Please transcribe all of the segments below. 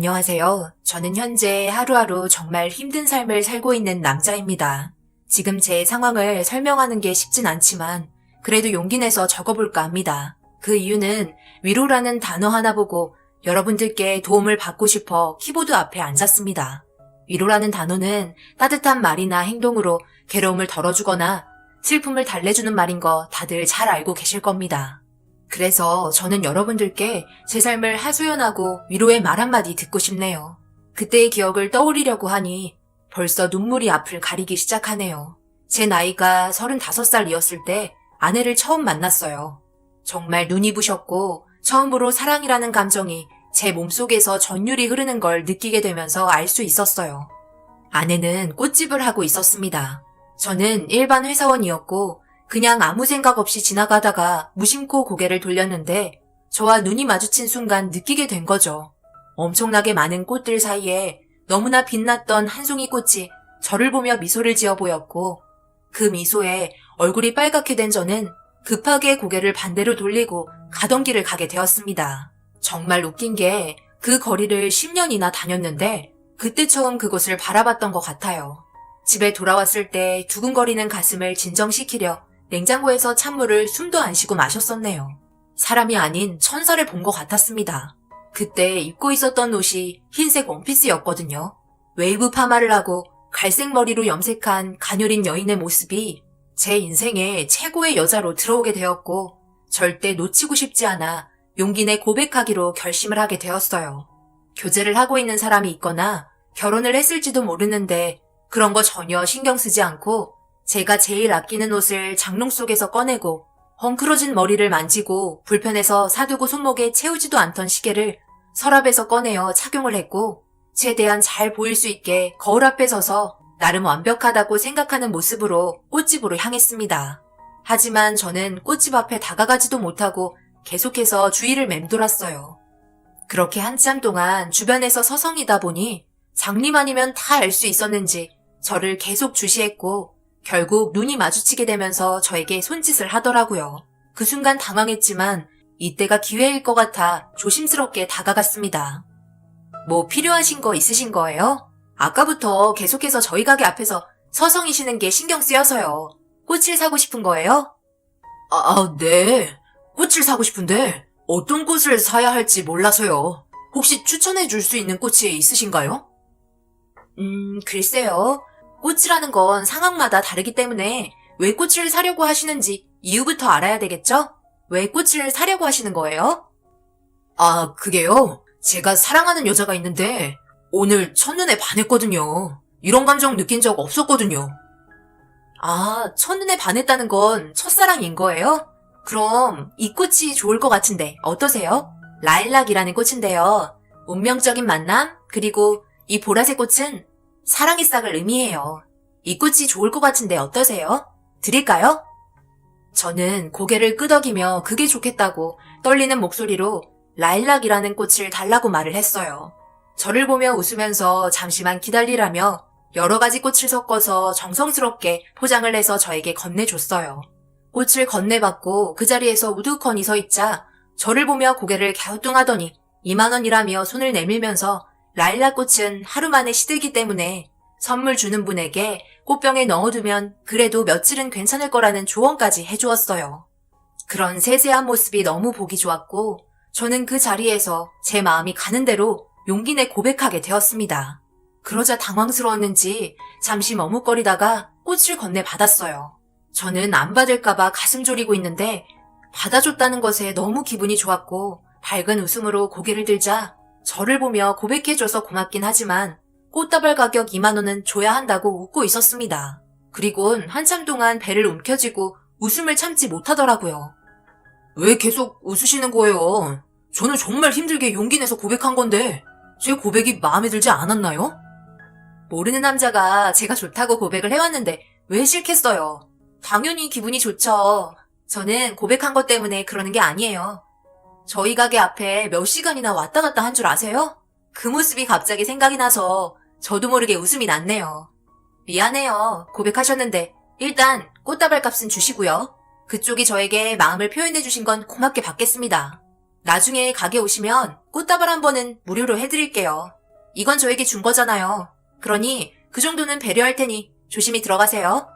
안녕하세요. 저는 현재 하루하루 정말 힘든 삶을 살고 있는 남자입니다. 지금 제 상황을 설명하는 게 쉽진 않지만 그래도 용기 내서 적어볼까 합니다. 그 이유는 위로라는 단어 하나 보고 여러분들께 도움을 받고 싶어 키보드 앞에 앉았습니다. 위로라는 단어는 따뜻한 말이나 행동으로 괴로움을 덜어주거나 슬픔을 달래주는 말인 거 다들 잘 알고 계실 겁니다. 그래서 저는 여러분들께 제 삶을 하소연하고 위로의 말 한마디 듣고 싶네요. 그때의 기억을 떠올리려고 하니 벌써 눈물이 앞을 가리기 시작하네요. 제 나이가 35살이었을 때 아내를 처음 만났어요. 정말 눈이 부셨고 처음으로 사랑이라는 감정이 제 몸속에서 전율이 흐르는 걸 느끼게 되면서 알 수 있었어요. 아내는 꽃집을 하고 있었습니다. 저는 일반 회사원이었고 그냥 아무 생각 없이 지나가다가 무심코 고개를 돌렸는데 저와 눈이 마주친 순간 느끼게 된 거죠. 엄청나게 많은 꽃들 사이에 너무나 빛났던 한 송이 꽃이 저를 보며 미소를 지어 보였고 그 미소에 얼굴이 빨갛게 된 저는 급하게 고개를 반대로 돌리고 가던 길을 가게 되었습니다. 정말 웃긴 게 그 거리를 10년이나 다녔는데 그때 처음 그곳을 바라봤던 것 같아요. 집에 돌아왔을 때 두근거리는 가슴을 진정시키려 냉장고에서 찬물을 숨도 안 쉬고 마셨었네요. 사람이 아닌 천사를 본 것 같았습니다. 그때 입고 있었던 옷이 흰색 원피스였거든요. 웨이브 파마를 하고 갈색 머리로 염색한 가녀린 여인의 모습이 제 인생의 최고의 여자로 들어오게 되었고 절대 놓치고 싶지 않아 용기 내 고백하기로 결심을 하게 되었어요. 교제를 하고 있는 사람이 있거나 결혼을 했을지도 모르는데 그런 거 전혀 신경 쓰지 않고 제가 제일 아끼는 옷을 장롱 속에서 꺼내고 헝클어진 머리를 만지고 불편해서 사두고 손목에 채우지도 않던 시계를 서랍에서 꺼내어 착용을 했고 최대한 잘 보일 수 있게 거울 앞에 서서 나름 완벽하다고 생각하는 모습으로 꽃집으로 향했습니다. 하지만 저는 꽃집 앞에 다가가지도 못하고 계속해서 주위를 맴돌았어요. 그렇게 한참 동안 주변에서 서성이다 보니 장님 아니면 다 알 수 있었는지 저를 계속 주시했고 결국 눈이 마주치게 되면서 저에게 손짓을 하더라고요. 그 순간 당황했지만 이때가 기회일 것 같아 조심스럽게 다가갔습니다. 뭐 필요하신 거 있으신 거예요? 아까부터 계속해서 저희 가게 앞에서 서성이시는 게 신경 쓰여서요. 꽃을 사고 싶은 거예요? 네. 꽃을 사고 싶은데 어떤 꽃을 사야 할지 몰라서요. 혹시 추천해 줄 수 있는 꽃이 있으신가요? 글쎄요. 꽃이라는 건 상황마다 다르기 때문에 왜 꽃을 사려고 하시는지 이유부터 알아야 되겠죠? 왜 꽃을 사려고 하시는 거예요? 그게요. 제가 사랑하는 여자가 있는데 오늘 첫눈에 반했거든요. 이런 감정 느낀 적 없었거든요. 첫눈에 반했다는 건 첫사랑인 거예요? 그럼 이 꽃이 좋을 것 같은데 어떠세요? 라일락이라는 꽃인데요. 운명적인 만남, 그리고 이 보라색 꽃은 사랑의 싹을 의미해요. 이 꽃이 좋을 것 같은데 어떠세요? 드릴까요? 저는 고개를 끄덕이며 그게 좋겠다고 떨리는 목소리로 라일락이라는 꽃을 달라고 말을 했어요. 저를 보며 웃으면서 잠시만 기다리라며 여러 가지 꽃을 섞어서 정성스럽게 포장을 해서 저에게 건네줬어요. 꽃을 건네받고 그 자리에서 우두커니 서 있자 저를 보며 고개를 갸우뚱하더니 2만 원이라며 손을 내밀면서 라일락 꽃은 하루 만에 시들기 때문에 선물 주는 분에게 꽃병에 넣어두면 그래도 며칠은 괜찮을 거라는 조언까지 해주었어요. 그런 세세한 모습이 너무 보기 좋았고 저는 그 자리에서 제 마음이 가는 대로 용기 내 고백하게 되었습니다. 그러자 당황스러웠는지 잠시 머뭇거리다가 꽃을 건네받았어요. 저는 안 받을까봐 가슴 졸이고 있는데 받아줬다는 것에 너무 기분이 좋았고 밝은 웃음으로 고개를 들자 저를 보며 고백해줘서 고맙긴 하지만 꽃다발 가격 2만 원은 줘야 한다고 웃고 있었습니다. 그리곤 한참 동안 배를 움켜쥐고 웃음을 참지 못하더라고요. 왜 계속 웃으시는 거예요? 저는 정말 힘들게 용기 내서 고백한 건데 제 고백이 마음에 들지 않았나요? 모르는 남자가 제가 좋다고 고백을 해왔는데 왜 싫겠어요? 당연히 기분이 좋죠. 저는 고백한 것 때문에 그러는 게 아니에요. 저희 가게 앞에 몇 시간이나 왔다 갔다 한 줄 아세요? 그 모습이 갑자기 생각이 나서 저도 모르게 웃음이 났네요. 미안해요. 고백하셨는데 일단 꽃다발 값은 주시고요. 그쪽이 저에게 마음을 표현해 주신 건 고맙게 받겠습니다. 나중에 가게 오시면 꽃다발 한 번은 무료로 해드릴게요. 이건 저에게 준 거잖아요. 그러니 그 정도는 배려할 테니 조심히 들어가세요.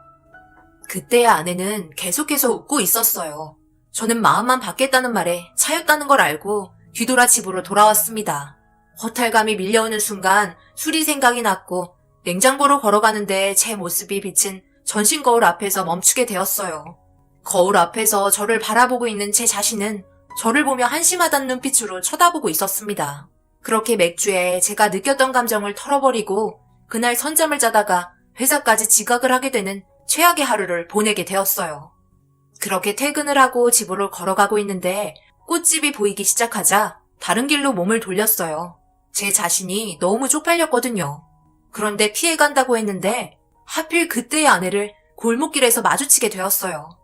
그때의 아내는 계속해서 웃고 있었어요. 저는 마음만 받겠다는 말에 차였다는 걸 알고 뒤돌아 집으로 돌아왔습니다. 허탈감이 밀려오는 순간 술이 생각이 났고 냉장고로 걸어가는데 제 모습이 비친 전신 거울 앞에서 멈추게 되었어요. 거울 앞에서 저를 바라보고 있는 제 자신은 저를 보며 한심하다는 눈빛으로 쳐다보고 있었습니다. 그렇게 맥주에 제가 느꼈던 감정을 털어버리고 그날 선잠을 자다가 회사까지 지각을 하게 되는 최악의 하루를 보내게 되었어요. 그렇게 퇴근을 하고 집으로 걸어가고 있는데 꽃집이 보이기 시작하자 다른 길로 몸을 돌렸어요. 제 자신이 너무 쪽팔렸거든요. 그런데 피해간다고 했는데 하필 그때의 아내를 골목길에서 마주치게 되었어요.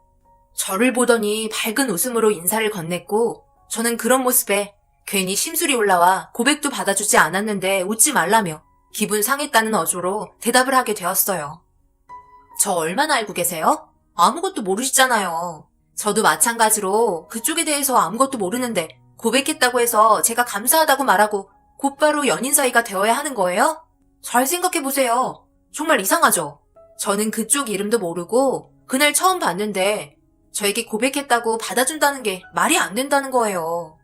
저를 보더니 밝은 웃음으로 인사를 건넸고 저는 그런 모습에 괜히 심술이 올라와 고백도 받아주지 않았는데 웃지 말라며 기분 상했다는 어조로 대답을 하게 되었어요. 저 얼마나 알고 계세요? 아무것도 모르시잖아요. 저도 마찬가지로 그쪽에 대해서 아무것도 모르는데 고백했다고 해서 제가 감사하다고 말하고 곧바로 연인 사이가 되어야 하는 거예요? 잘 생각해보세요. 정말 이상하죠? 저는 그쪽 이름도 모르고 그날 처음 봤는데 저에게 고백했다고 받아준다는 게 말이 안 된다는 거예요.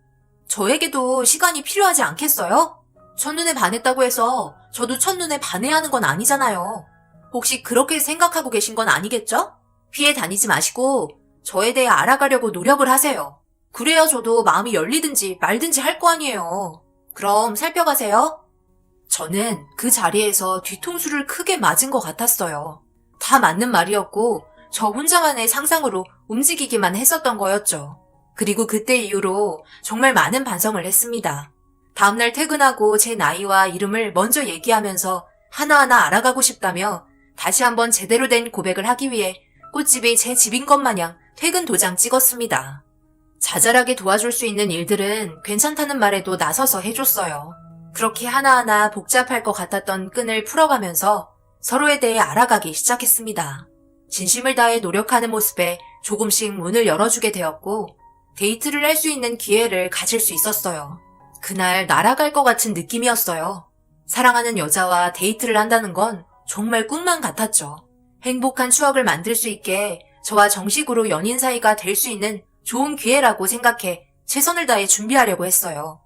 저에게도 시간이 필요하지 않겠어요? 첫눈에 반했다고 해서 저도 첫눈에 반해야 하는 건 아니잖아요. 혹시 그렇게 생각하고 계신 건 아니겠죠? 피해 다니지 마시고 저에 대해 알아가려고 노력을 하세요. 그래야 저도 마음이 열리든지 말든지 할 거 아니에요. 그럼 살펴가세요. 저는 그 자리에서 뒤통수를 크게 맞은 것 같았어요. 다 맞는 말이었고 저 혼자만의 상상으로 움직이기만 했었던 거였죠. 그리고 그때 이후로 정말 많은 반성을 했습니다. 다음날 퇴근하고 제 나이와 이름을 먼저 얘기하면서 하나하나 알아가고 싶다며 다시 한번 제대로 된 고백을 하기 위해 꽃집이 제 집인 것 마냥 퇴근 도장 찍었습니다. 자잘하게 도와줄 수 있는 일들은 괜찮다는 말에도 나서서 해줬어요. 그렇게 하나하나 복잡할 것 같았던 끈을 풀어가면서 서로에 대해 알아가기 시작했습니다. 진심을 다해 노력하는 모습에 조금씩 문을 열어주게 되었고 데이트를 할 수 있는 기회를 가질 수 있었어요. 그날 날아갈 것 같은 느낌이었어요. 사랑하는 여자와 데이트를 한다는 건 정말 꿈만 같았죠. 행복한 추억을 만들 수 있게 저와 정식으로 연인 사이가 될 수 있는 좋은 기회라고 생각해 최선을 다해 준비하려고 했어요.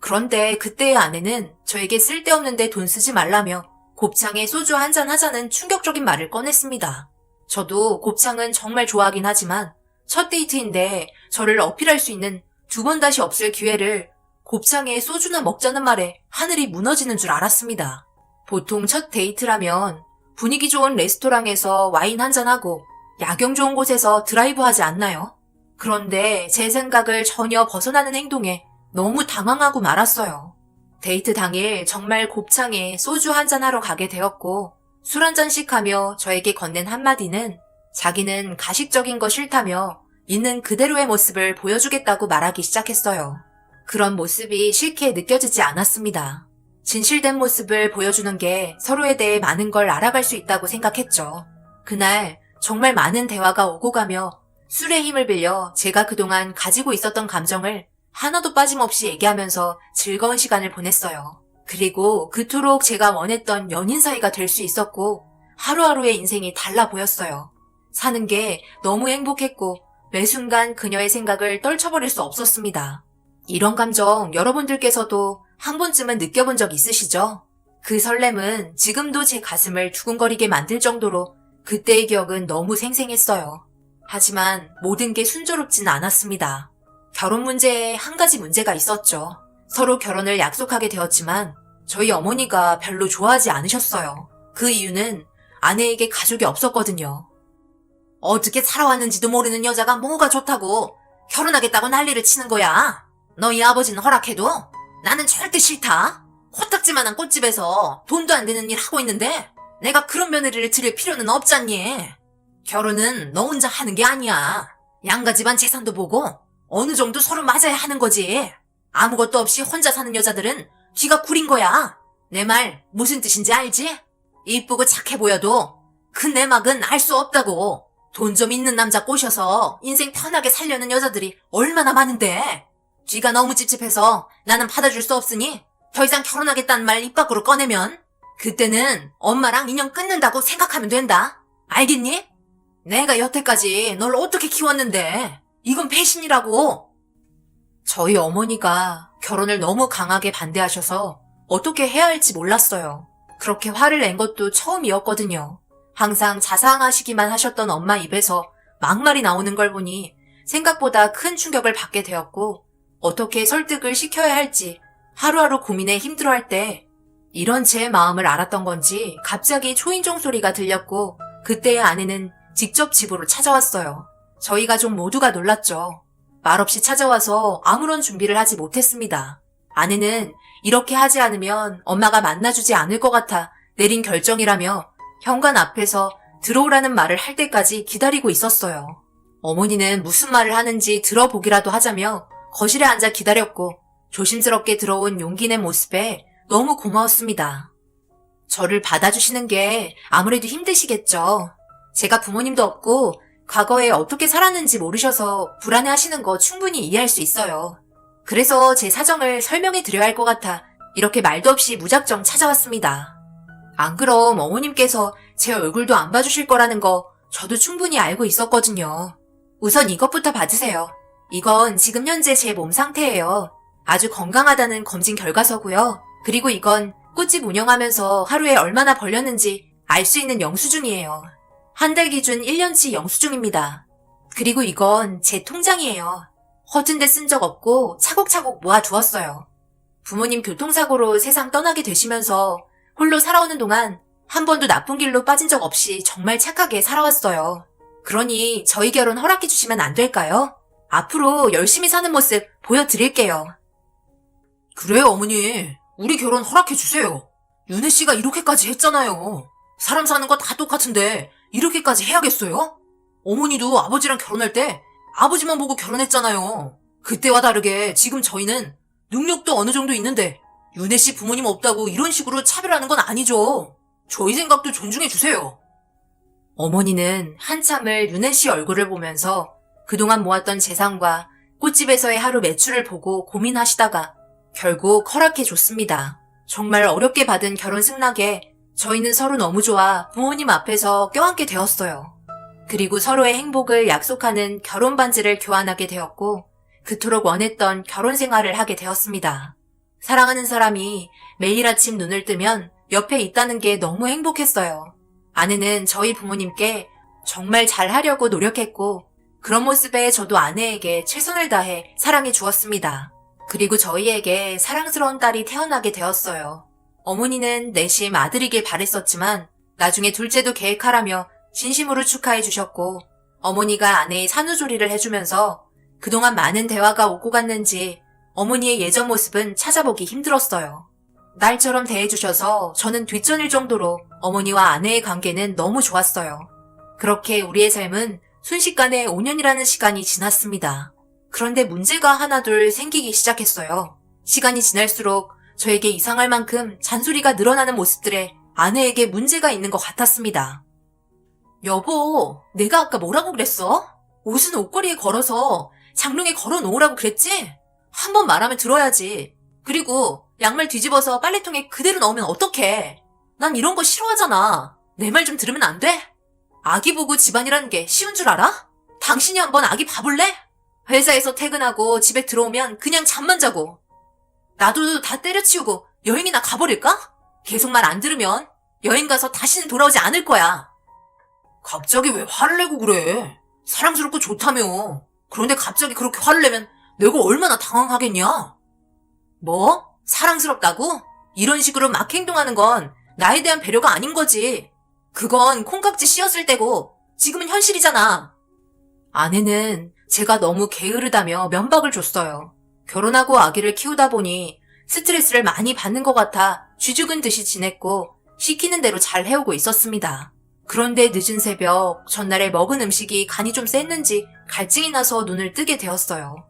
그런데 그때의 아내는 저에게 쓸데없는데 돈 쓰지 말라며 곱창에 소주 한잔 하자는 충격적인 말을 꺼냈습니다. 저도 곱창은 정말 좋아하긴 하지만 첫 데이트인데 저를 어필할 수 있는 두 번 다시 없을 기회를 곱창에 소주나 먹자는 말에 하늘이 무너지는 줄 알았습니다. 보통 첫 데이트라면 분위기 좋은 레스토랑에서 와인 한잔하고 야경 좋은 곳에서 드라이브 하지 않나요? 그런데 제 생각을 전혀 벗어나는 행동에 너무 당황하고 말았어요. 데이트 당일 정말 곱창에 소주 한잔 하러 가게 되었고 술 한잔씩 하며 저에게 건넨 한마디는 자기는 가식적인 거 싫다며 있는 그대로의 모습을 보여주겠다고 말하기 시작했어요. 그런 모습이 싫게 느껴지지 않았습니다. 진실된 모습을 보여주는 게 서로에 대해 많은 걸 알아갈 수 있다고 생각했죠. 그날 정말 많은 대화가 오고 가며 술의 힘을 빌려 제가 그동안 가지고 있었던 감정을 하나도 빠짐없이 얘기하면서 즐거운 시간을 보냈어요. 그리고 그토록 제가 원했던 연인 사이가 될 수 있었고 하루하루의 인생이 달라 보였어요. 사는 게 너무 행복했고 매 순간 그녀의 생각을 떨쳐버릴 수 없었습니다. 이런 감정 여러분들께서도 한 번쯤은 느껴본 적 있으시죠? 그 설렘은 지금도 제 가슴을 두근거리게 만들 정도로 그때의 기억은 너무 생생했어요. 하지만 모든 게 순조롭진 않았습니다. 결혼 문제에 한 가지 문제가 있었죠. 서로 결혼을 약속하게 되었지만 저희 어머니가 별로 좋아하지 않으셨어요. 그 이유는 아내에게 가족이 없었거든요. 어떻게 살아왔는지도 모르는 여자가 뭐가 좋다고 결혼하겠다고 난리를 치는 거야. 너희 아버지는 허락해도 나는 절대 싫다. 코딱지만한 꽃집에서 돈도 안 되는 일 하고 있는데 내가 그런 며느리를 들일 필요는 없잖니. 결혼은 너 혼자 하는 게 아니야. 양가 집안 재산도 보고 어느 정도 서로 맞아야 하는 거지. 아무것도 없이 혼자 사는 여자들은 귀가 구린 거야. 내 말 무슨 뜻인지 알지? 이쁘고 착해 보여도 그 내막은 알 수 없다고. 돈 좀 있는 남자 꼬셔서 인생 편하게 살려는 여자들이 얼마나 많은데. 뒤가 너무 찝찝해서 나는 받아줄 수 없으니 더 이상 결혼하겠다는 말 입 밖으로 꺼내면 그때는 엄마랑 인연 끊는다고 생각하면 된다. 알겠니? 내가 여태까지 널 어떻게 키웠는데 이건 배신이라고. 저희 어머니가 결혼을 너무 강하게 반대하셔서 어떻게 해야 할지 몰랐어요. 그렇게 화를 낸 것도 처음이었거든요. 항상 자상하시기만 하셨던 엄마 입에서 막말이 나오는 걸 보니 생각보다 큰 충격을 받게 되었고 어떻게 설득을 시켜야 할지 하루하루 고민에 힘들어할 때 이런 제 마음을 알았던 건지 갑자기 초인종 소리가 들렸고 그때의 아내는 직접 집으로 찾아왔어요. 저희 가족 모두가 놀랐죠. 말없이 찾아와서 아무런 준비를 하지 못했습니다. 아내는 이렇게 하지 않으면 엄마가 만나주지 않을 것 같아 내린 결정이라며 현관 앞에서 들어오라는 말을 할 때까지 기다리고 있었어요. 어머니는 무슨 말을 하는지 들어보기라도 하자며 거실에 앉아 기다렸고 조심스럽게 들어온 용기 낸 모습에 너무 고마웠습니다. 저를 받아주시는 게 아무래도 힘드시겠죠. 제가 부모님도 없고 과거에 어떻게 살았는지 모르셔서 불안해하시는 거 충분히 이해할 수 있어요. 그래서 제 사정을 설명해 드려야 할 것 같아 이렇게 말도 없이 무작정 찾아왔습니다. 안 그럼 어머님께서 제 얼굴도 안 봐주실 거라는 거 저도 충분히 알고 있었거든요. 우선 이것부터 받으세요. 이건 지금 현재 제 몸 상태예요. 아주 건강하다는 검진 결과서고요. 그리고 이건 꽃집 운영하면서 하루에 얼마나 벌렸는지 알 수 있는 영수증이에요. 한 달 기준 1년치 영수증입니다. 그리고 이건 제 통장이에요. 허튼 데 쓴 적 없고 차곡차곡 모아두었어요. 부모님 교통사고로 세상 떠나게 되시면서 홀로 살아오는 동안 한 번도 나쁜 길로 빠진 적 없이 정말 착하게 살아왔어요. 그러니 저희 결혼 허락해 주시면 안 될까요? 앞으로 열심히 사는 모습 보여드릴게요. 그래요, 어머니. 우리 결혼 허락해 주세요. 윤혜 씨가 이렇게까지 했잖아요. 사람 사는 거 다 똑같은데 이렇게까지 해야겠어요? 어머니도 아버지랑 결혼할 때 아버지만 보고 결혼했잖아요. 그때와 다르게 지금 저희는 능력도 어느 정도 있는데 윤혜 씨 부모님 없다고 이런 식으로 차별하는 건 아니죠. 저희 생각도 존중해 주세요. 어머니는 한참을 윤혜 씨 얼굴을 보면서 그동안 모았던 재산과 꽃집에서의 하루 매출을 보고 고민하시다가 결국 허락해 줬습니다. 정말 어렵게 받은 결혼 승낙에 저희는 서로 너무 좋아 부모님 앞에서 껴안게 되었어요. 그리고 서로의 행복을 약속하는 결혼 반지를 교환하게 되었고 그토록 원했던 결혼 생활을 하게 되었습니다. 사랑하는 사람이 매일 아침 눈을 뜨면 옆에 있다는 게 너무 행복했어요. 아내는 저희 부모님께 정말 잘하려고 노력했고 그런 모습에 저도 아내에게 최선을 다해 사랑해 주었습니다. 그리고 저희에게 사랑스러운 딸이 태어나게 되었어요. 어머니는 내심 아들이길 바랬었지만 나중에 둘째도 계획하라며 진심으로 축하해 주셨고 어머니가 아내의 산후조리를 해주면서 그동안 많은 대화가 오고 갔는지 어머니의 예전 모습은 찾아보기 힘들었어요. 딸처럼 대해주셔서 저는 뒷전일 정도로 어머니와 아내의 관계는 너무 좋았어요. 그렇게 우리의 삶은 순식간에 5년이라는 시간이 지났습니다. 그런데 문제가 하나둘 생기기 시작했어요. 시간이 지날수록 저에게 이상할 만큼 잔소리가 늘어나는 모습들에 아내에게 문제가 있는 것 같았습니다. 여보, 내가 아까 뭐라고 그랬어? 옷은 옷걸이에 걸어서 장롱에 걸어 놓으라고 그랬지? 한 번 말하면 들어야지. 그리고 양말 뒤집어서 빨래통에 그대로 넣으면 어떡해? 난 이런 거 싫어하잖아. 내 말 좀 들으면 안 돼? 아기 보고 집안이라는 게 쉬운 줄 알아? 당신이 한번 아기 봐볼래? 회사에서 퇴근하고 집에 들어오면 그냥 잠만 자고. 나도 다 때려치우고 여행이나 가버릴까? 계속 말 안 들으면 여행 가서 다시는 돌아오지 않을 거야. 갑자기 왜 화를 내고 그래? 사랑스럽고 좋다며. 그런데 갑자기 그렇게 화를 내면 내가 얼마나 당황하겠냐? 뭐? 사랑스럽다고? 이런 식으로 막 행동하는 건 나에 대한 배려가 아닌 거지. 그건 콩깍지 씌었을 때고 지금은 현실이잖아. 아내는 제가 너무 게으르다며 면박을 줬어요. 결혼하고 아기를 키우다 보니 스트레스를 많이 받는 것 같아 쥐죽은 듯이 지냈고 시키는 대로 잘 해오고 있었습니다. 그런데 늦은 새벽 전날에 먹은 음식이 간이 좀 셌는지 갈증이 나서 눈을 뜨게 되었어요.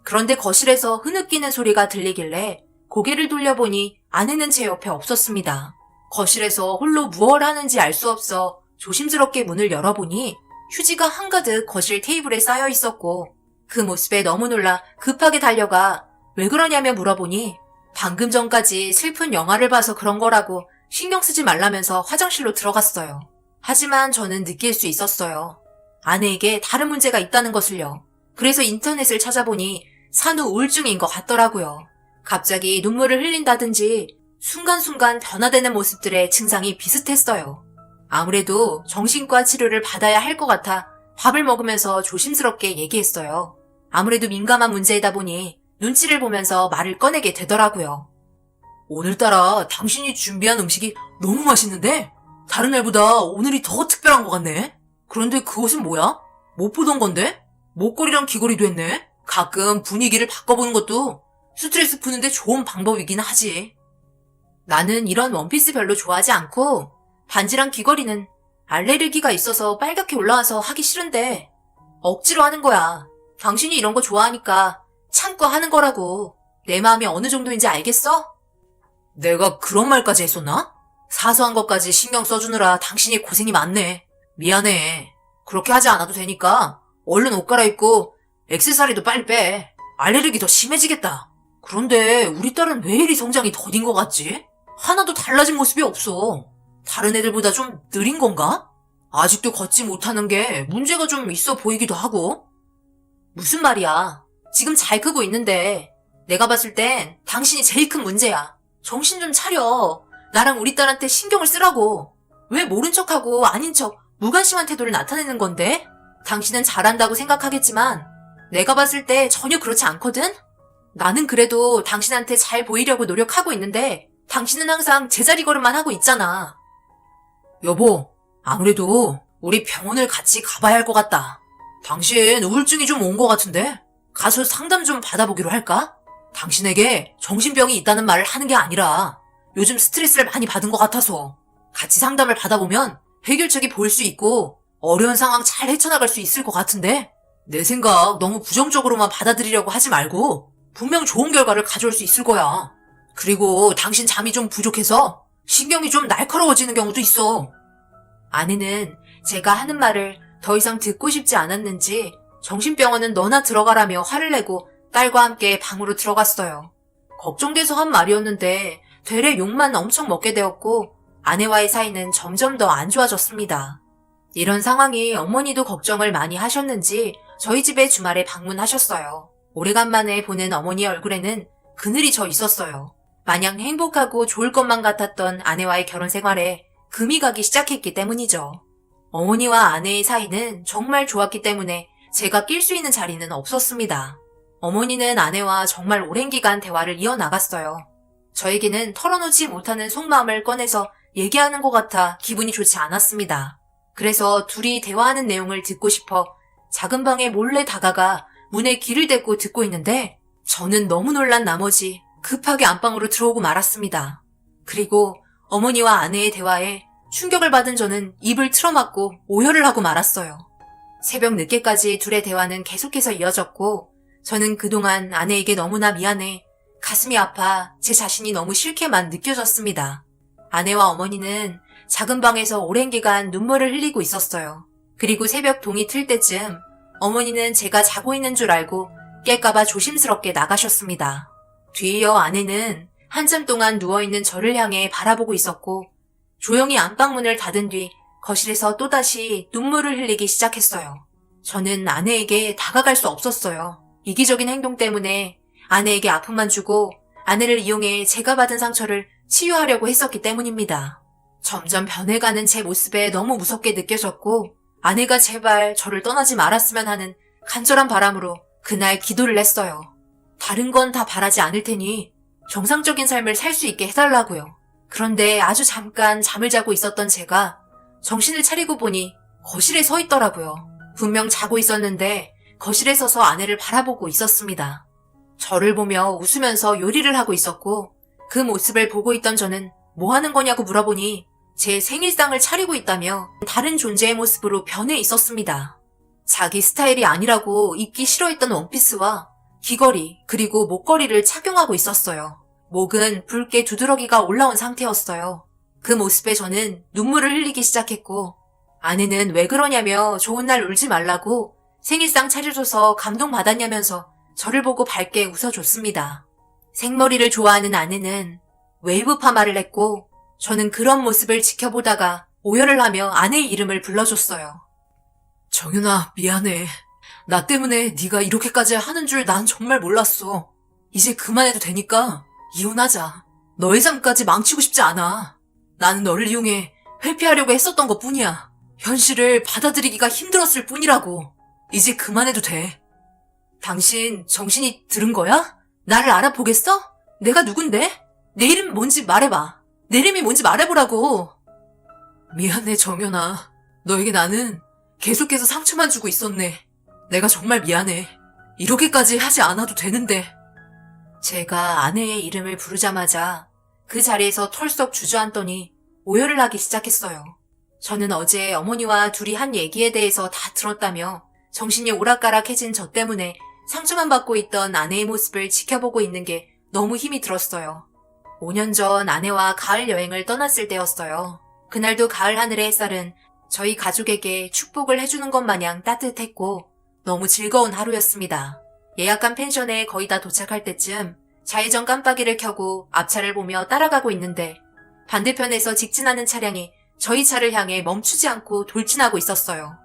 그런데 거실에서 흐느끼는 소리가 들리길래 고개를 돌려보니 아내는 제 옆에 없었습니다. 거실에서 홀로 무얼 하는지 알 수 없어 조심스럽게 문을 열어보니 휴지가 한가득 거실 테이블에 쌓여 있었고 그 모습에 너무 놀라 급하게 달려가 왜 그러냐며 물어보니 방금 전까지 슬픈 영화를 봐서 그런 거라고 신경 쓰지 말라면서 화장실로 들어갔어요. 하지만 저는 느낄 수 있었어요. 아내에게 다른 문제가 있다는 것을요. 그래서 인터넷을 찾아보니 산후 우울증인 것 같더라고요. 갑자기 눈물을 흘린다든지 순간순간 변화되는 모습들의 증상이 비슷했어요. 아무래도 정신과 치료를 받아야 할 것 같아 밥을 먹으면서 조심스럽게 얘기했어요. 아무래도 민감한 문제이다 보니 눈치를 보면서 말을 꺼내게 되더라고요. 오늘따라 당신이 준비한 음식이 너무 맛있는데? 다른 날보다 오늘이 더 특별한 것 같네? 그런데 그 옷은 뭐야? 못 보던 건데? 목걸이랑 귀걸이도 했네? 가끔 분위기를 바꿔보는 것도 스트레스 푸는데 좋은 방법이긴 하지. 나는 이런 원피스 별로 좋아하지 않고 반지랑 귀걸이는 알레르기가 있어서 빨갛게 올라와서 하기 싫은데 억지로 하는 거야. 당신이 이런 거 좋아하니까 참고 하는 거라고. 내 마음이 어느 정도인지 알겠어? 내가 그런 말까지 했었나? 사소한 것까지 신경 써주느라 당신이 고생이 많네. 미안해. 그렇게 하지 않아도 되니까 얼른 옷 갈아입고 액세서리도 빨리 빼. 알레르기 더 심해지겠다. 그런데 우리 딸은 왜 이리 성장이 더딘 것 같지? 하나도 달라진 모습이 없어. 다른 애들보다 좀 느린 건가? 아직도 걷지 못하는 게 문제가 좀 있어 보이기도 하고. 무슨 말이야. 지금 잘 크고 있는데 내가 봤을 땐 당신이 제일 큰 문제야. 정신 좀 차려. 나랑 우리 딸한테 신경을 쓰라고. 왜 모른 척하고 아닌 척 무관심한 태도를 나타내는 건데? 당신은 잘한다고 생각하겠지만 내가 봤을 때 전혀 그렇지 않거든? 나는 그래도 당신한테 잘 보이려고 노력하고 있는데 당신은 항상 제자리 걸음만 하고 있잖아. 여보, 아무래도 우리 병원을 같이 가봐야 할 것 같다. 당신 우울증이 좀 온 것 같은데 가서 상담 좀 받아보기로 할까? 당신에게 정신병이 있다는 말을 하는 게 아니라 요즘 스트레스를 많이 받은 것 같아서 같이 상담을 받아보면 해결책이 보일 수 있고 어려운 상황 잘 헤쳐나갈 수 있을 것 같은데 내 생각 너무 부정적으로만 받아들이려고 하지 말고 분명 좋은 결과를 가져올 수 있을 거야. 그리고 당신 잠이 좀 부족해서 신경이 좀 날카로워지는 경우도 있어. 아내는 제가 하는 말을 더 이상 듣고 싶지 않았는지 정신병원은 너나 들어가라며 화를 내고 딸과 함께 방으로 들어갔어요. 걱정돼서 한 말이었는데 되레 욕만 엄청 먹게 되었고 아내와의 사이는 점점 더 안 좋아졌습니다. 이런 상황이 어머니도 걱정을 많이 하셨는지 저희 집에 주말에 방문하셨어요. 오래간만에 보는 어머니 얼굴에는 그늘이 져 있었어요. 마냥 행복하고 좋을 것만 같았던 아내와의 결혼 생활에 금이 가기 시작했기 때문이죠. 어머니와 아내의 사이는 정말 좋았기 때문에 제가 낄 수 있는 자리는 없었습니다. 어머니는 아내와 정말 오랜 기간 대화를 이어나갔어요. 저에게는 털어놓지 못하는 속마음을 꺼내서 얘기하는 것 같아 기분이 좋지 않았습니다. 그래서 둘이 대화하는 내용을 듣고 싶어 작은 방에 몰래 다가가 문에 귀를 대고 듣고 있는데 저는 너무 놀란 나머지 급하게 안방으로 들어오고 말았습니다. 그리고 어머니와 아내의 대화에 충격을 받은 저는 입을 틀어막고 오열을 하고 말았어요. 새벽 늦게까지 둘의 대화는 계속해서 이어졌고 저는 그동안 아내에게 너무나 미안해 가슴이 아파 제 자신이 너무 싫게만 느껴졌습니다. 아내와 어머니는 작은 방에서 오랜 기간 눈물을 흘리고 있었어요. 그리고 새벽 동이 틀 때쯤 어머니는 제가 자고 있는 줄 알고 깰까봐 조심스럽게 나가셨습니다. 뒤이어 아내는 한참 동안 누워있는 저를 향해 바라보고 있었고 조용히 안방문을 닫은 뒤 거실에서 또다시 눈물을 흘리기 시작했어요. 저는 아내에게 다가갈 수 없었어요. 이기적인 행동 때문에 아내에게 아픔만 주고 아내를 이용해 제가 받은 상처를 치유하려고 했었기 때문입니다. 점점 변해가는 제 모습에 너무 무섭게 느껴졌고 아내가 제발 저를 떠나지 말았으면 하는 간절한 바람으로 그날 기도를 했어요. 다른 건 다 바라지 않을 테니 정상적인 삶을 살 수 있게 해달라고요. 그런데 아주 잠깐 잠을 자고 있었던 제가 정신을 차리고 보니 거실에 서 있더라고요. 분명 자고 있었는데 거실에 서서 아내를 바라보고 있었습니다. 저를 보며 웃으면서 요리를 하고 있었고 그 모습을 보고 있던 저는 뭐 하는 거냐고 물어보니 제 생일상을 차리고 있다며 다른 존재의 모습으로 변해 있었습니다. 자기 스타일이 아니라고 입기 싫어했던 원피스와 귀걸이 그리고 목걸이를 착용하고 있었어요. 목은 붉게 두드러기가 올라온 상태였어요. 그 모습에 저는 눈물을 흘리기 시작했고 아내는 왜 그러냐며 좋은 날 울지 말라고 생일상 차려줘서 감동받았냐면서 저를 보고 밝게 웃어줬습니다. 생머리를 좋아하는 아내는 웨이브 파마를 했고 저는 그런 모습을 지켜보다가 오열을 하며 아내의 이름을 불러줬어요. 정윤아, 미안해. 나 때문에 네가 이렇게까지 하는 줄 난 정말 몰랐어. 이제 그만해도 되니까 이혼하자. 너의 삶까지 망치고 싶지 않아. 나는 너를 이용해 회피하려고 했었던 것 뿐이야. 현실을 받아들이기가 힘들었을 뿐이라고. 이제 그만해도 돼. 당신 정신이 들은 거야? 나를 알아보겠어? 내가 누군데? 내 이름 뭔지 말해봐. 내 이름이 뭔지 말해보라고. 미안해, 정연아. 너에게 나는 계속해서 상처만 주고 있었네. 내가 정말 미안해. 이렇게까지 하지 않아도 되는데. 제가 아내의 이름을 부르자마자 그 자리에서 털썩 주저앉더니 오열을 하기 시작했어요. 저는 어제 어머니와 둘이 한 얘기에 대해서 다 들었다며 정신이 오락가락해진 저 때문에 상처만 받고 있던 아내의 모습을 지켜보고 있는 게 너무 힘이 들었어요. 5년 전 아내와 가을 여행을 떠났을 때였어요. 그날도 가을 하늘의 햇살은 저희 가족에게 축복을 해주는 것 마냥 따뜻했고 너무 즐거운 하루였습니다. 예약한 펜션에 거의 다 도착할 때쯤 좌회전 깜빡이를 켜고 앞차를 보며 따라가고 있는데 반대편에서 직진하는 차량이 저희 차를 향해 멈추지 않고 돌진하고 있었어요.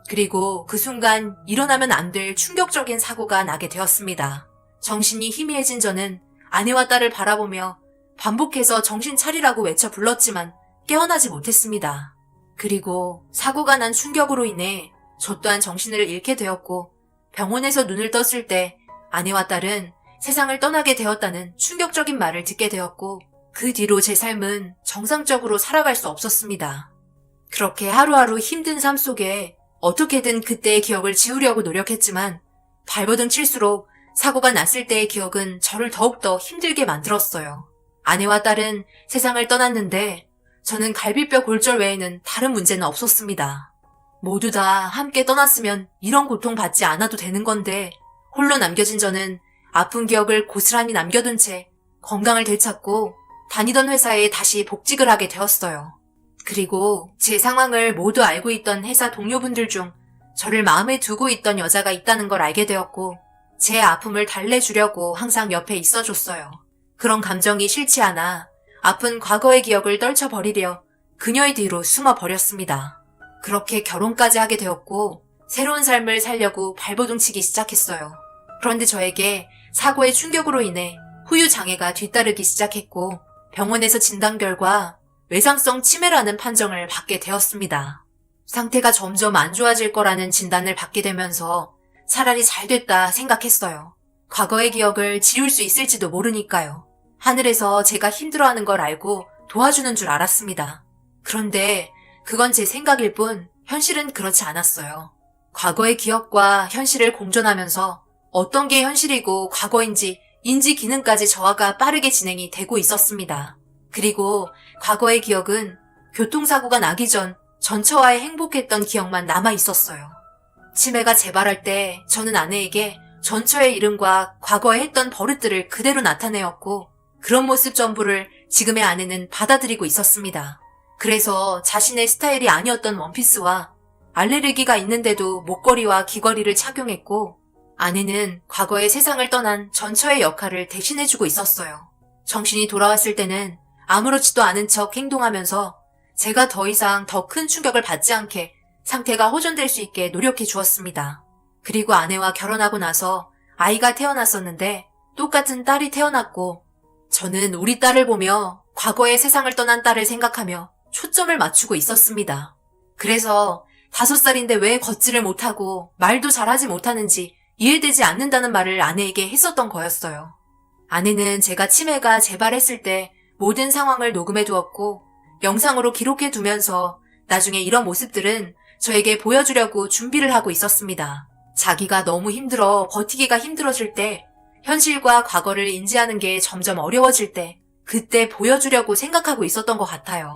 그리고 그 순간 일어나면 안 될 충격적인 사고가 나게 되었습니다. 정신이 희미해진 저는 아내와 딸을 바라보며 반복해서 정신 차리라고 외쳐 불렀지만 깨어나지 못했습니다. 그리고 사고가 난 충격으로 인해 저 또한 정신을 잃게 되었고 병원에서 눈을 떴을 때 아내와 딸은 세상을 떠나게 되었다는 충격적인 말을 듣게 되었고 그 뒤로 제 삶은 정상적으로 살아갈 수 없었습니다. 그렇게 하루하루 힘든 삶 속에 어떻게든 그때의 기억을 지우려고 노력했지만 발버둥 칠수록 사고가 났을 때의 기억은 저를 더욱더 힘들게 만들었어요. 아내와 딸은 세상을 떠났는데 저는 갈비뼈 골절 외에는 다른 문제는 없었습니다. 모두 다 함께 떠났으면 이런 고통 받지 않아도 되는 건데 홀로 남겨진 저는 아픈 기억을 고스란히 남겨둔 채 건강을 되찾고 다니던 회사에 다시 복직을 하게 되었어요. 그리고 제 상황을 모두 알고 있던 회사 동료분들 중 저를 마음에 두고 있던 여자가 있다는 걸 알게 되었고 제 아픔을 달래주려고 항상 옆에 있어줬어요. 그런 감정이 싫지 않아 아픈 과거의 기억을 떨쳐버리려 그녀의 뒤로 숨어버렸습니다. 그렇게 결혼까지 하게 되었고 새로운 삶을 살려고 발버둥치기 시작했어요. 그런데 저에게 사고의 충격으로 인해 후유장애가 뒤따르기 시작했고 병원에서 진단 결과 외상성 치매라는 판정을 받게 되었습니다. 상태가 점점 안 좋아질 거라는 진단을 받게 되면서 차라리 잘 됐다 생각했어요. 과거의 기억을 지울 수 있을지도 모르니까요. 하늘에서 제가 힘들어하는 걸 알고 도와주는 줄 알았습니다. 그런데 그건 제 생각일 뿐 현실은 그렇지 않았어요. 과거의 기억과 현실을 공존하면서 어떤 게 현실이고 과거인지 인지 기능까지 저하가 빠르게 진행이 되고 있었습니다. 그리고 과거의 기억은 교통사고가 나기 전 전처와의 행복했던 기억만 남아 있었어요. 치매가 재발할 때 저는 아내에게 전처의 이름과 과거에 했던 버릇들을 그대로 나타내었고 그런 모습 전부를 지금의 아내는 받아들이고 있었습니다. 그래서 자신의 스타일이 아니었던 원피스와 알레르기가 있는데도 목걸이와 귀걸이를 착용했고 아내는 과거의 세상을 떠난 전처의 역할을 대신해주고 있었어요. 정신이 돌아왔을 때는 아무렇지도 않은 척 행동하면서 제가 더 이상 더 큰 충격을 받지 않게 상태가 호전될 수 있게 노력해 주었습니다. 그리고 아내와 결혼하고 나서 아이가 태어났었는데 똑같은 딸이 태어났고 저는 우리 딸을 보며 과거의 세상을 떠난 딸을 생각하며 초점을 맞추고 있었습니다. 그래서 5살인데 왜 걷지를 못하고 말도 잘하지 못하는지 이해되지 않는다는 말을 아내에게 했었던 거였어요. 아내는 제가 치매가 재발했을 때 모든 상황을 녹음해 두었고 영상으로 기록해 두면서 나중에 이런 모습들은 저에게 보여주려고 준비를 하고 있었습니다. 자기가 너무 힘들어 버티기가 힘들어질 때 현실과 과거를 인지하는 게 점점 어려워질 때 그때 보여주려고 생각하고 있었던 것 같아요.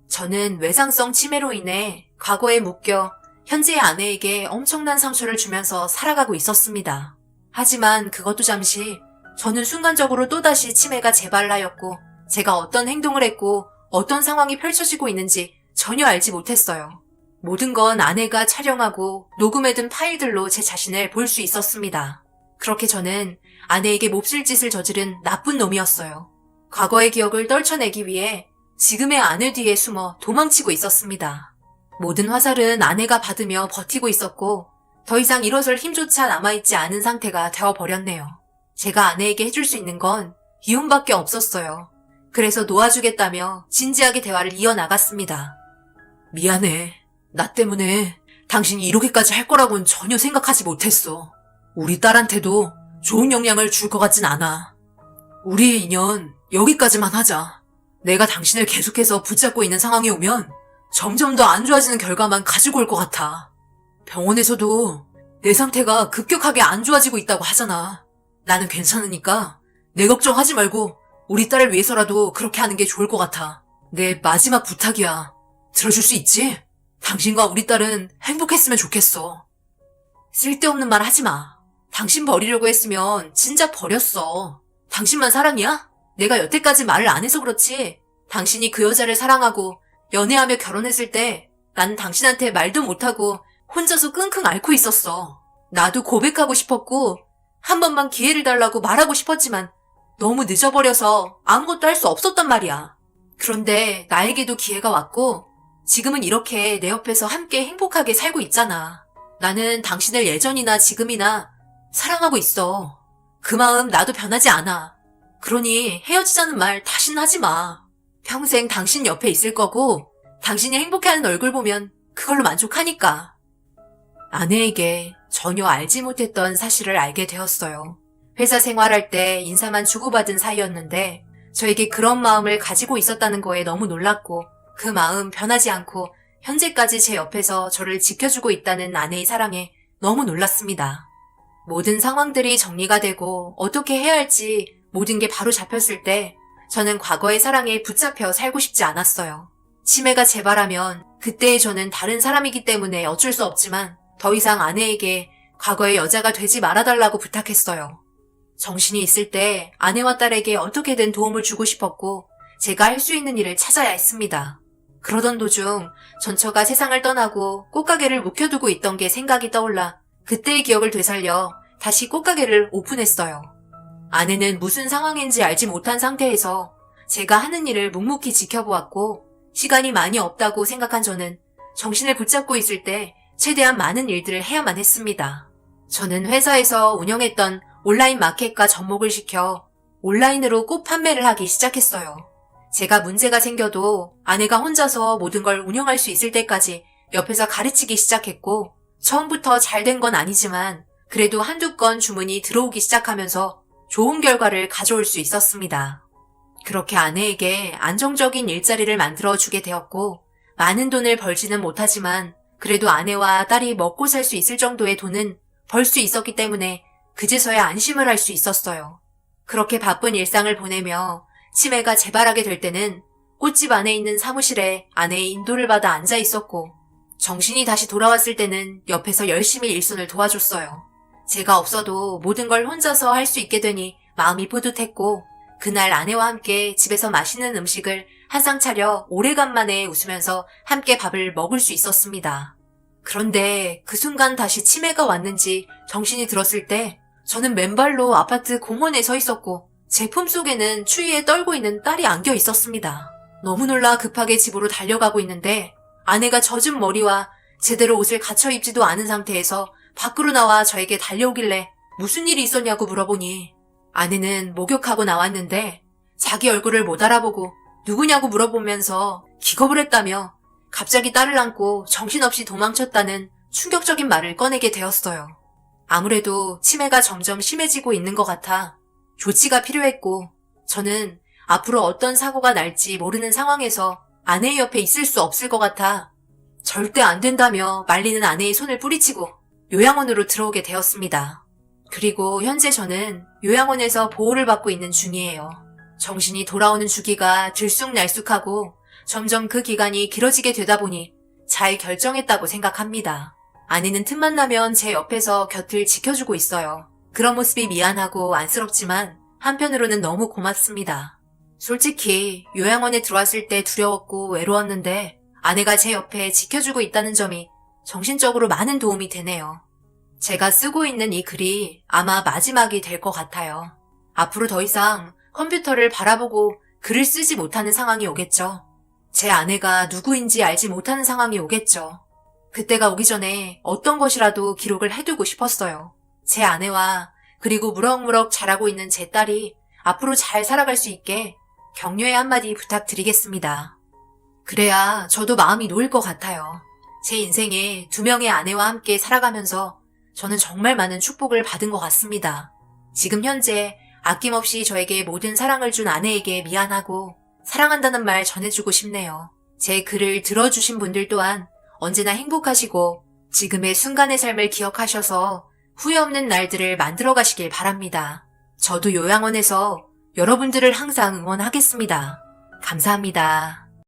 저는 외상성 치매로 인해 과거에 묶여 현재의 아내에게 엄청난 상처를 주면서 살아가고 있었습니다. 하지만 그것도 잠시 저는 순간적으로 또다시 치매가 재발하였고 제가 어떤 행동을 했고 어떤 상황이 펼쳐지고 있는지 전혀 알지 못했어요. 모든 건 아내가 촬영하고 녹음해둔 파일들로 제 자신을 볼 수 있었습니다. 그렇게 저는 아내에게 몹쓸 짓을 저지른 나쁜 놈이었어요. 과거의 기억을 떨쳐내기 위해 지금의 아내 뒤에 숨어 도망치고 있었습니다. 모든 화살은 아내가 받으며 버티고 있었고 더 이상 일어설 힘조차 남아있지 않은 상태가 되어버렸네요. 제가 아내에게 해줄 수 있는 건 이혼밖에 없었어요. 그래서 놓아주겠다며 진지하게 대화를 이어나갔습니다. 미안해. 나 때문에 당신이 이렇게까지 할 거라고는 전혀 생각하지 못했어. 우리 딸한테도 좋은 영향을 줄 것 같진 않아. 우리의 인연 여기까지만 하자. 내가 당신을 계속해서 붙잡고 있는 상황이 오면 점점 더 안 좋아지는 결과만 가지고 올 것 같아. 병원에서도 내 상태가 급격하게 안 좋아지고 있다고 하잖아. 나는 괜찮으니까 내 걱정하지 말고 우리 딸을 위해서라도 그렇게 하는 게 좋을 것 같아. 내 마지막 부탁이야. 들어줄 수 있지? 당신과 우리 딸은 행복했으면 좋겠어. 쓸데없는 말 하지 마. 당신 버리려고 했으면 진작 버렸어. 당신만 사랑이야? 내가 여태까지 말을 안 해서 그렇지. 당신이 그 여자를 사랑하고 연애하며 결혼했을 때 난 당신한테 말도 못하고 혼자서 끙끙 앓고 있었어. 나도 고백하고 싶었고 한 번만 기회를 달라고 말하고 싶었지만 너무 늦어버려서 아무것도 할 수 없었단 말이야. 그런데 나에게도 기회가 왔고 지금은 이렇게 내 옆에서 함께 행복하게 살고 있잖아. 나는 당신을 예전이나 지금이나 사랑하고 있어. 그 마음 나도 변하지 않아. 그러니 헤어지자는 말 다시는 하지 마. 평생 당신 옆에 있을 거고 당신이 행복해하는 얼굴 보면 그걸로 만족하니까. 아내에게 전혀 알지 못했던 사실을 알게 되었어요. 회사 생활할 때 인사만 주고받은 사이였는데 저에게 그런 마음을 가지고 있었다는 거에 너무 놀랐고 그 마음 변하지 않고 현재까지 제 옆에서 저를 지켜주고 있다는 아내의 사랑에 너무 놀랐습니다. 모든 상황들이 정리가 되고 어떻게 해야 할지 모든 게 바로 잡혔을 때 저는 과거의 사랑에 붙잡혀 살고 싶지 않았어요. 치매가 재발하면 그때의 저는 다른 사람이기 때문에 어쩔 수 없지만 더 이상 아내에게 과거의 여자가 되지 말아달라고 부탁했어요. 정신이 있을 때 아내와 딸에게 어떻게든 도움을 주고 싶었고 제가 할 수 있는 일을 찾아야 했습니다. 그러던 도중 전처가 세상을 떠나고 꽃가게를 묵혀두고 있던 게 생각이 떠올라 그때의 기억을 되살려 다시 꽃가게를 오픈했어요. 아내는 무슨 상황인지 알지 못한 상태에서 제가 하는 일을 묵묵히 지켜보았고 시간이 많이 없다고 생각한 저는 정신을 붙잡고 있을 때 최대한 많은 일들을 해야만 했습니다. 저는 회사에서 운영했던 온라인 마켓과 접목을 시켜 온라인으로 꽃 판매를 하기 시작했어요. 제가 문제가 생겨도 아내가 혼자서 모든 걸 운영할 수 있을 때까지 옆에서 가르치기 시작했고 처음부터 잘 된 건 아니지만 그래도 한두 건 주문이 들어오기 시작하면서 좋은 결과를 가져올 수 있었습니다. 그렇게 아내에게 안정적인 일자리를 만들어주게 되었고 많은 돈을 벌지는 못하지만 그래도 아내와 딸이 먹고 살 수 있을 정도의 돈은 벌 수 있었기 때문에 그제서야 안심을 할 수 있었어요. 그렇게 바쁜 일상을 보내며 치매가 재발하게 될 때는 꽃집 안에 있는 사무실에 아내의 인도를 받아 앉아 있었고 정신이 다시 돌아왔을 때는 옆에서 열심히 일손을 도와줬어요. 제가 없어도 모든 걸 혼자서 할 수 있게 되니 마음이 뿌듯했고 그날 아내와 함께 집에서 맛있는 음식을 한 상 차려 오래간만에 웃으면서 함께 밥을 먹을 수 있었습니다. 그런데 그 순간 다시 치매가 왔는지 정신이 들었을 때 저는 맨발로 아파트 공원에 서 있었고 제 품속에는 추위에 떨고 있는 딸이 안겨 있었습니다. 너무 놀라 급하게 집으로 달려가고 있는데 아내가 젖은 머리와 제대로 옷을 갖춰 입지도 않은 상태에서 밖으로 나와 저에게 달려오길래 무슨 일이 있었냐고 물어보니 아내는 목욕하고 나왔는데 자기 얼굴을 못 알아보고 누구냐고 물어보면서 기겁을 했다며 갑자기 딸을 안고 정신없이 도망쳤다는 충격적인 말을 꺼내게 되었어요. 아무래도 치매가 점점 심해지고 있는 것 같아 조치가 필요했고 저는 앞으로 어떤 사고가 날지 모르는 상황에서 아내의 옆에 있을 수 없을 것 같아 절대 안 된다며 말리는 아내의 손을 뿌리치고 요양원으로 들어오게 되었습니다. 그리고 현재 저는 요양원에서 보호를 받고 있는 중이에요. 정신이 돌아오는 주기가 들쑥날쑥하고 점점 그 기간이 길어지게 되다 보니 잘 결정했다고 생각합니다. 아내는 틈만 나면 제 옆에서 곁을 지켜주고 있어요. 그런 모습이 미안하고 안쓰럽지만 한편으로는 너무 고맙습니다. 솔직히 요양원에 들어왔을 때 두려웠고 외로웠는데 아내가 제 옆에 지켜주고 있다는 점이 정신적으로 많은 도움이 되네요. 제가 쓰고 있는 이 글이 아마 마지막이 될 것 같아요. 앞으로 더 이상 컴퓨터를 바라보고 글을 쓰지 못하는 상황이 오겠죠. 제 아내가 누구인지 알지 못하는 상황이 오겠죠. 그때가 오기 전에 어떤 것이라도 기록을 해두고 싶었어요. 제 아내와 그리고 무럭무럭 자라고 있는 제 딸이 앞으로 잘 살아갈 수 있게 격려의 한마디 부탁드리겠습니다. 그래야 저도 마음이 놓일 것 같아요. 제 인생에 2명의 아내와 함께 살아가면서 저는 정말 많은 축복을 받은 것 같습니다. 지금 현재 아낌없이 저에게 모든 사랑을 준 아내에게 미안하고 사랑한다는 말 전해주고 싶네요. 제 글을 들어주신 분들 또한 언제나 행복하시고 지금의 순간의 삶을 기억하셔서 후회 없는 날들을 만들어 가시길 바랍니다. 저도 요양원에서 여러분들을 항상 응원하겠습니다. 감사합니다.